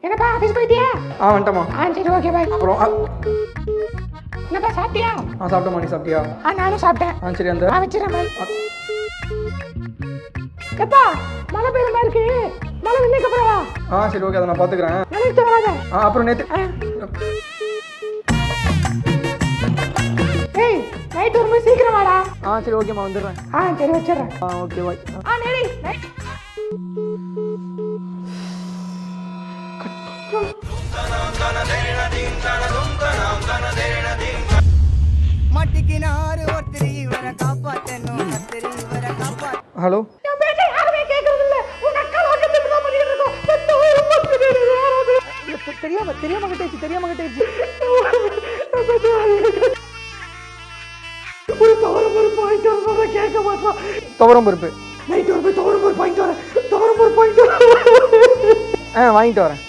என்னப்பா ஆஃபீஸ் போயிட்டியா? வந்துட்டமா. சரி ஓகே பாய். அப்புறம் என்னப்பா சாப்பிட்டியா? சாப்பிட்டமா. நீ சாப்பிட்டியா? நானும் சாப்பிட்டேன். சரி அந்த வச்சிடறேன் பாய். எப்பா மழை பெய்யுற மாதிரி இருக்கு, மழை நின்னுக்கு அப்புறம் வா. சரி ஓகே, அதை நான் பார்த்துக்கிறேன். நினைச்சு வராத. அப்புறம் நேற்று ஏய் நைட் வரும்போது சீக்கிரம் வாடா. சரி ஓகேம்மா, வந்துடுறேன். சரி வச்சிடறேன். Okay bye. நேடி மட்டிக்கினாரு ஒருத்தர் இவரை காப்பாத்தணும், கத்திரி இவரை காப்பாத்த. ஹலோ. என் பேச்சை யாருமே கேட்கறது இல்ல. உங்க அக்கா வாக்கத்துல தான் பண்ணிட்டு இருக்கோம். தெரியாம கிட்டேச்சு. ஒரு தவறு பாயிண்ட் வர கேட்க மாட்டான். துவரம் பருப்பு நைட் வரும்போது தவறு பாயிண்ட் வர, தவறு பாயிண்ட் வர. வாங்கிட்டு வரேன்.